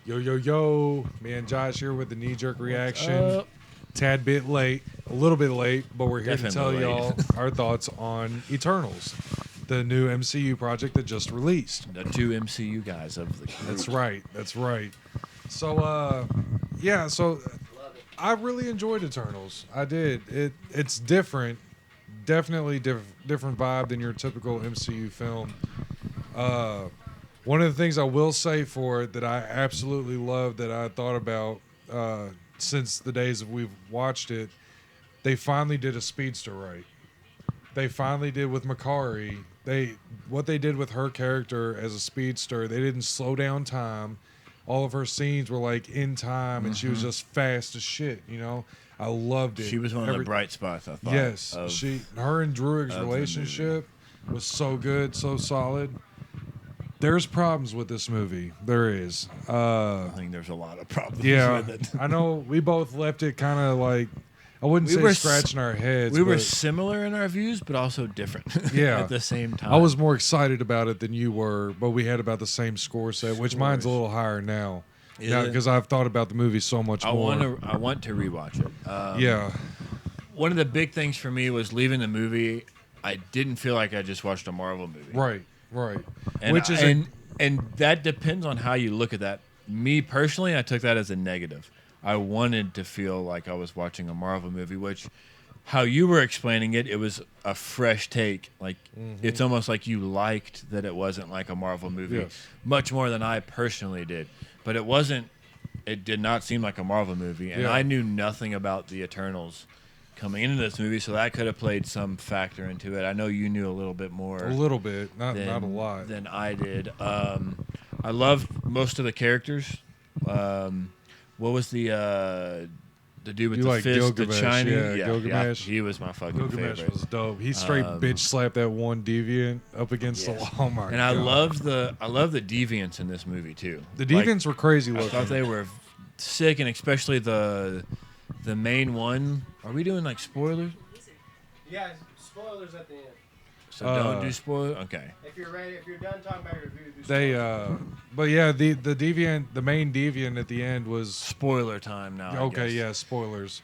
Yo, yo, yo. Me and Josh here with the knee-jerk reaction. up? Tad bit late, a little bit late, but we're here to tell Definitely late. y'all our thoughts on Eternals, the new MCU project that just released. The two MCU guys of the group. That's right. That's right. So, yeah, so I really enjoyed Eternals. I did. It's different. Definitely different vibe than your typical MCU film. One of the things I will say for it that I absolutely love that I thought about since the days that we've watched it, they finally did a speedster right. They finally did with Makari. What they did with her character as a speedster, they didn't slow down time. All of her scenes were like in time, and she was just fast as shit. You know, I loved it. She was one of the bright spots, I thought. Yes, of- her and Druig's of the relationship was so good, so solid. There's problems with this movie. There is. I think there's a lot of problems Yeah, with it. I know we both left it kind of like, I wouldn't We say were scratching our heads. We were but similar in our views, but also different. Yeah. at the same time. I was more excited about it than you were, but we had about the same score set, which mine's a little higher now. Is Now it? because I've thought about the movie so much I more. want to rewatch it. Yeah, One of the big things for me was leaving the movie. I didn't feel like I just watched a Marvel movie. right. And Which is and that depends on how you look at that. Me personally, I took that as a negative. I wanted to feel like I was watching a Marvel movie, which, how you were explaining it, it was a fresh take. Like it's almost like you liked that it wasn't like a Marvel movie, Yes. much more than I personally did. But it wasn't. It did not seem like a Marvel movie, and Yeah. I knew nothing about the Eternals coming into this movie, so that could have played some factor into it. I know you knew a little bit more a little bit, not than, a lot. than I did. I loved most of the characters. What was the dude with You the like fist, Gilgamesh, the Chinese? yeah, Gilgamesh. he was my fucking Gilgamesh favorite. was dope. He straight bitch slapped that one deviant up against the wall. Oh my And god! I love the deviants in this movie too. the Like, deviants were crazy I looking. thought they were sick, and especially the main one. Are we doing like spoilers? Yeah, spoilers at the end. So don't do spoilers. Okay. If you're ready, if you're done talking about your review, do They, spoilers. but yeah, the deviant, the main deviant at the end was Spoiler time now. I okay. guess. Yeah, spoilers.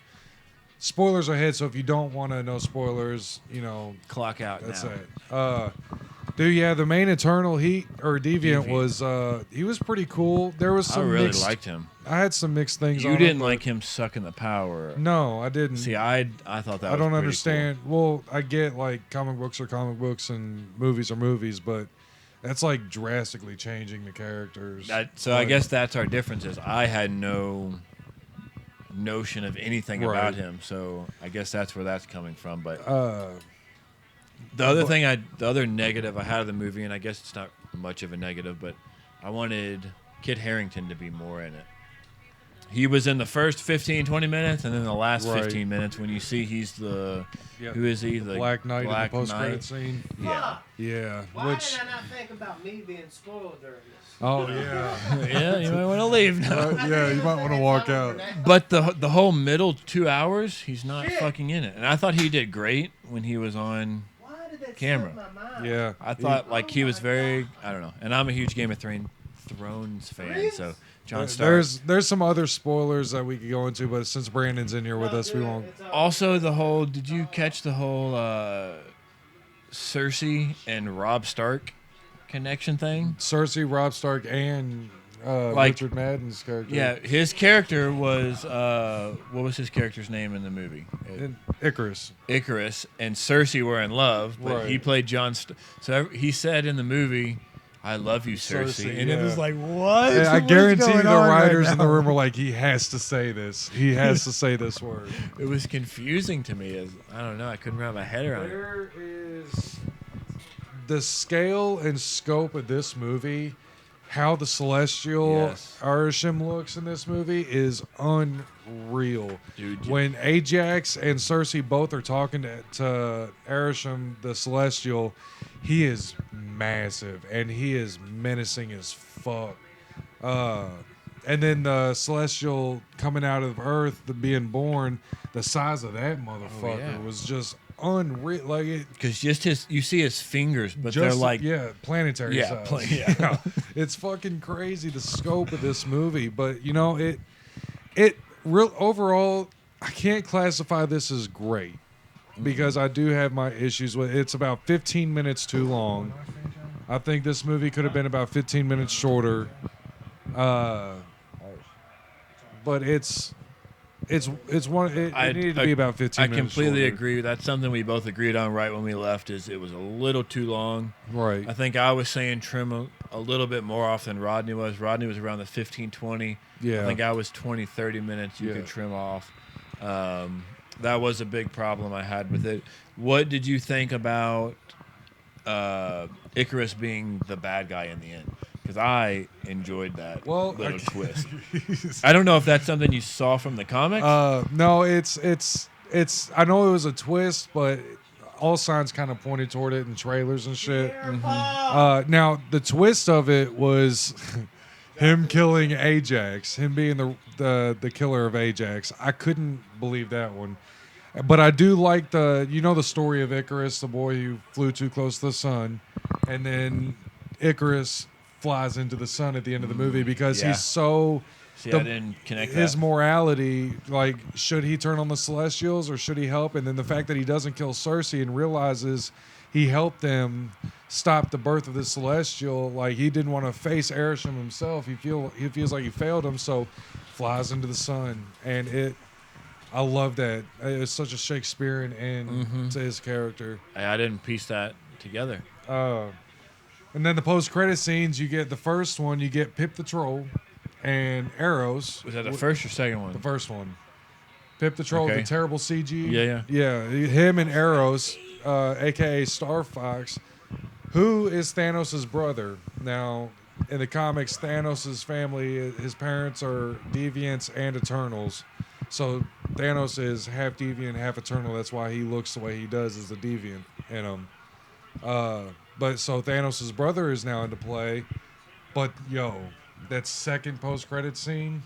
Spoilers ahead. So if you don't want to know spoilers, you know Clock out that's now. it. Dude, yeah, the main Eternal Deviant Deviant. was he was pretty cool. There was I some really mixed, liked him. I had some mixed things. You on didn't him, like him sucking the power. No, I didn't. See, I thought that I was don't pretty understand. Well, I get like comic books are comic books and movies are movies, but that's like drastically changing the characters. Cool. So I guess that's our difference. Is I had no notion of anything Right. about him, so I guess that's where that's coming from. But uh, the other negative I had of the movie, and I guess it's not much of a negative, but I wanted Kit Harington to be more in it. He was in the first 15, 20 minutes, and then the last Right. 15 minutes when you see he's the yeah, who is he? The Black Knight in the Black post credit Knight. scene. Yeah. Yeah, Why which did I not think about me being spoiled during this? oh yeah, Yeah, you might want to leave now. yeah, you might want to walk out. But the whole middle 2 hours, he's not Shit. fucking in it. And I thought he did great when he was on. Why did that Camera. slip my mind? Yeah, I thought like he was very, I don't know. And I'm a huge Game of Thrones fan, so John Stark. There's some other spoilers that we could go into, but since Brandon's in here with No, us, we dude, won't. it's all- Also, the whole. Did you catch the whole Cersei and Rob Stark connection thing? Cersei, Rob Stark, and Like- Richard Madden's character. Yeah, his character was what was his character's name in the movie? and Icarus. Icarus and Cersei were in love, but Right. he played John. So he said in the movie, "I love you, Cersei," Cersei, and it yeah. was like, what? Yeah, I What is guarantee going the on right writers in the now? room were like, he has to say this. He has to say this word. It was confusing to me. As I don't know, I couldn't wrap my head around it. There is the scale and scope of this movie, how the celestial Yes. Arishem looks in this movie is unreal. Dude, When Ajax and Cersei both are talking to Arishem, the celestial, he is massive and he is menacing as fuck. And then the celestial coming out of Earth, the being born, the size of that motherfucker yeah. was just unreal. Like it, Because just you see his fingers, but they're just like, yeah, planetary Yeah, size. yeah. It's fucking crazy the scope of this movie, but you know it real overall. I can't classify this as great because I do have my issues with it. It's about 15 minutes too long. I think this movie could have been about 15 minutes shorter. But it's one. It needed to be about 15 I minutes completely shorter. agree. That's something we both agreed on right when we left. Is it was a little too long. Right. I think I was saying trim a little bit more off than Rodney was. Rodney was around the 15, 20. Yeah. I think I was 20, 30 minutes you Yeah. could trim off. That was a big problem I had with it. What did you think about Icarus being the bad guy in the end? Because I enjoyed that little twist. I don't know if that's something you saw from the comics. No, it's. I know it was a twist, but all signs kind of pointed toward it in trailers and shit. Now the twist of it was him killing Ajax, him being the killer of Ajax. I couldn't believe that one, but I do like the story of Icarus, the boy who flew too close to the sun, and then Icarus flies into the sun at the end of the movie because Yeah. he's so. See, I didn't connect His that. morality, like, should he turn on the Celestials or should he help? And then the fact that he doesn't kill Cersei and realizes he helped them stop the birth of the Celestial, like he didn't want to face Arishem himself. He feels like he failed him, so flies into the sun. And I love that. It's such a Shakespearean end to his character. I didn't piece that together. And then the post-credit scenes, you get the first one, you get Pip the Troll and Arrows. Was that the first or second one? The first one. Pip the Troll, Okay. the terrible CG. Yeah. Him and Arrows, a.k.a. Star Fox, who is Thanos' brother. Now, in the comics, Thanos' family, his parents are Deviants and Eternals. So Thanos is half Deviant, half Eternal. That's why he looks the way he does as a Deviant in him. But so Thanos' brother is now into play. But, that second post-credit scene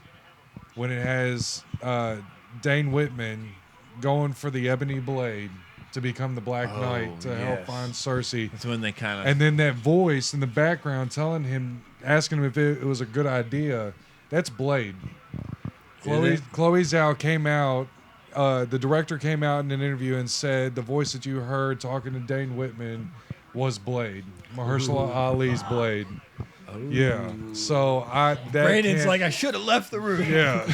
when it has Dane Whitman going for the Ebony Blade to become the Black Knight to help yes. find Cersei. That's when they kind of. And then that voice in the background telling him, asking him if it was a good idea, that's Blade. Chloe Zhao came out, the director came out in an interview and said the voice that you heard talking to Dane Whitman was Blade. Mahershala Ali's Blade. Yeah. So Brandon's like, I should have left the room. yeah,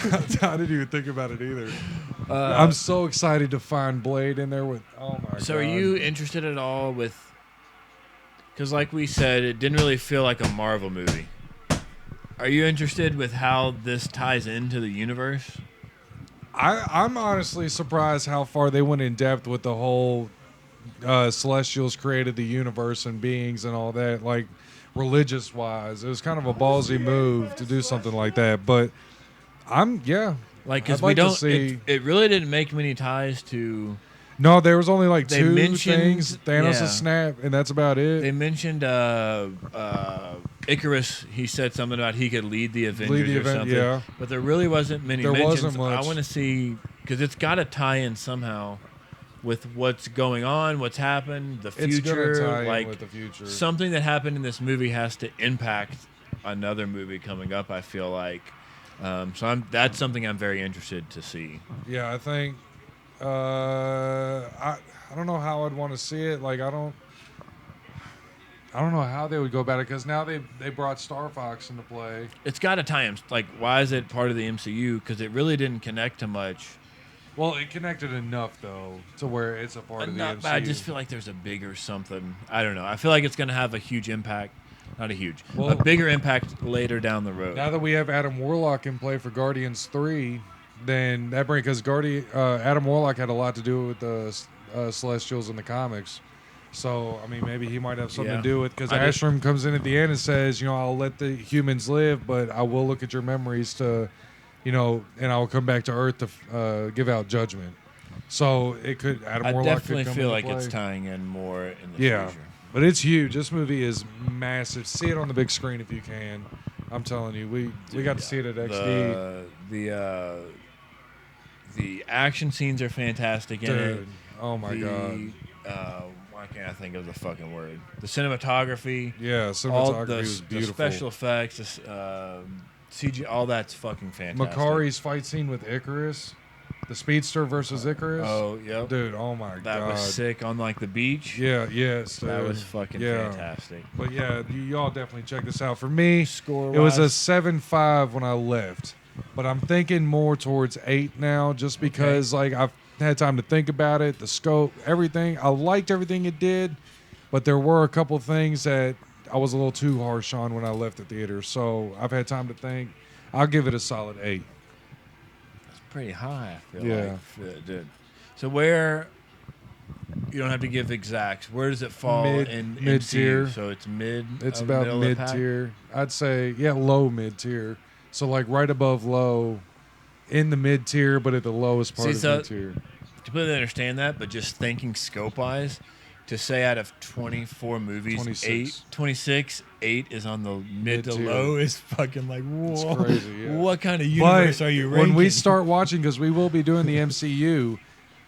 I didn't even think about it either. I'm so excited to find Blade in there with. Oh my god. So are you interested at all with? Because like we said, it didn't really feel like a Marvel movie. Are you interested with how this ties into the universe? I'm honestly surprised how far they went in depth with the whole Celestials created the universe and beings and all that. Like religious wise, it was kind of a ballsy move to do something like that. But Like, because I'd like we to don't. see- It really didn't make many ties to. no, there was only like They two mentioned- things: Thanos' yeah. snap, and that's about it. They mentioned Icarus. He said something about he could lead the Avengers or event, something. yeah. But there really wasn't many There mentions. wasn't much. I want to see because it's got to tie in somehow with what's going on, what's happened, the It's future. gonna tie in Like with the future. something that happened in this movie has to impact another movie coming up. I feel like. That's something I'm very interested to see. Yeah, I think I don't know how I'd want to see it. Like I don't know how they would go about it because now they brought Star Fox into play. It's got to tie in. Like, why is it part of the MCU? Because it really didn't connect to much. Well, it connected enough though to where it's a part of the Enough, MCU. but I just feel like there's a bigger something. I don't know. I feel like it's going to have a huge impact. Not a huge, Well- a bigger impact later down the road. Now that we have Adam Warlock in play for Guardians 3, then that brings because Adam Warlock had a lot to do with the Celestials in the comics. So I mean, maybe he might have something Yeah. to do with because I did- Ashram comes in at the end and says, I'll let the humans live, but I will look at your memories to, and I will come back to Earth to give out judgment. So it could Adam I Warlock definitely could come feel into like it's play. tying in more in the Yeah. future. But it's huge. This movie is massive. See it on the big screen if you can. I'm telling you, we got to see it at XD. The action scenes are fantastic in it. Dude, Oh my god. Why can't I think of the fucking word? The cinematography, Yeah, all cinematography the, was the beautiful. special effects, CG, all that's fucking fantastic. Makari's fight scene with Icarus, the speedster versus Icarus. Oh, yep. Dude, oh my That god. was sick on like the beach. Yeah, yes, That dude. was fucking Yeah. fantastic. But yeah, y'all definitely check this out. For me, Score it was a wise? 7.5 when I left, but I'm thinking more towards 8 now, just because like I've had time to think about it, the scope, everything. I liked everything it did, but there were a couple things that I was a little too harsh on when I left the theater. So I've had time to think. I'll give it a solid 8. It's pretty high, I feel Yeah. like. Dude. So where, you don't have to give exacts, where does it fall in Mid-tier. MCU? So it's mid. It's middle about of the mid pack? tier. I'd say, yeah, low mid tier. So like right above low, in the mid tier, but at the lowest part See, of so- mid tier. Completely understand that, but just thinking scope wise, to say out of 24 movies, 26. 26, 8 is on the mid to Mid-tier. low is fucking like, whoa. crazy, yeah. What kind of universe But are you ranking? when we start watching, because we will be doing the MCU,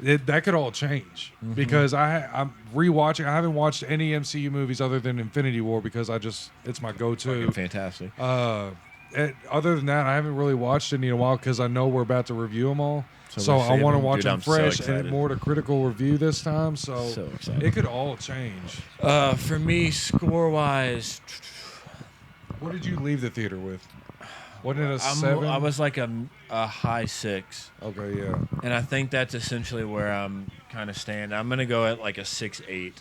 that could all change. Mm-hmm. Because I'm rewatching. I haven't watched any MCU movies other than Infinity War because it's my go-to. Fucking fantastic. Other than that, I haven't really watched any in a while because I know we're about to review them all. So So we're I want to saving- watch dude, them I'm so fresh and excited. more to critical review this time. So excited. it could all change. For me, score wise, What did you leave the theater with? Wasn't it a 7? I was like a high 6. Okay, yeah. And I think that's essentially where I'm kind of staying. I'm going to go at like a 6-8.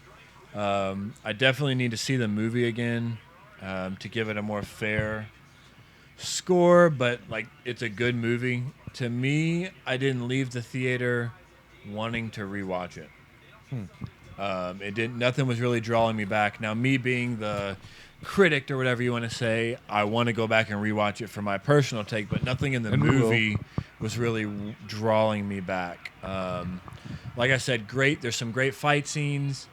I definitely need to see the movie again to give it a more fair score, but like it's a good movie. To me, I didn't leave the theater wanting to rewatch it. It didn't. Nothing was really drawing me back. Now, me being the critic or whatever you want to say, I want to go back and rewatch it for my personal take, but nothing in the And we will. movie was really drawing me back. Like I said, great. There's some great fight scenes.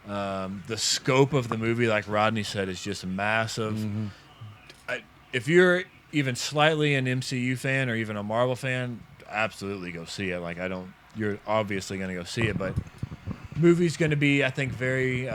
The scope of the movie, like Rodney said, is just massive. If you're even slightly an MCU fan or even a Marvel fan, absolutely go see it. Like you're obviously going to go see it, but movie's going to be, I think, very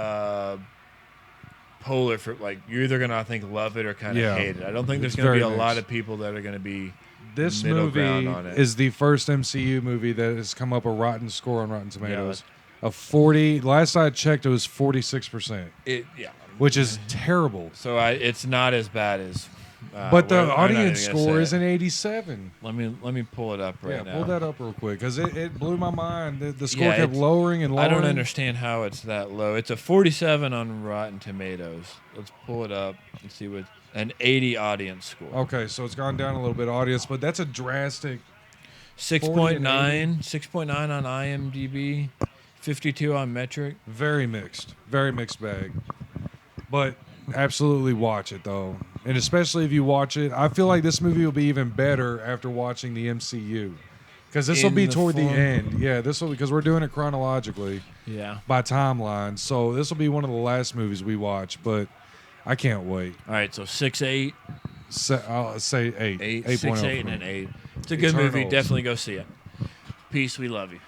polar for like you're either going to, I think, love it or kind of Yeah. hate it. I don't think there's It's going to be a very lot mixed. of people that are going to be This middle movie ground on it. is the first MCU movie that has come up a rotten score on Rotten Tomatoes. Of 40, last I checked, it was 46%, which is terrible. So it's not as bad as. But the I'm not audience even gonna score say is it. an 87. Let me pull it up right now. Pull that up real quick because it blew my mind. The score Yeah, kept it's- lowering and I lowering. don't understand how it's that low. It's a 47 on Rotten Tomatoes. Let's pull it up and see what an 80 audience score. Okay, so it's gone down a little bit, audience, but that's a drastic. 6.9, 6.9 on IMDb, 52 on Metric. Very mixed bag. But absolutely watch it though, and especially if you watch it, I feel like this movie will be even better after watching the MCU, because this will In be the toward the form- end. Yeah, this will because we're doing it chronologically Yeah. by timeline, so this will be one of the last movies we watch. But I can't wait. All right, so 6.8, I'll say 8. 8, 8.0 6, for 8, me. and an 8. It's a good movie. Eternals. Definitely go see it. Peace. We love you.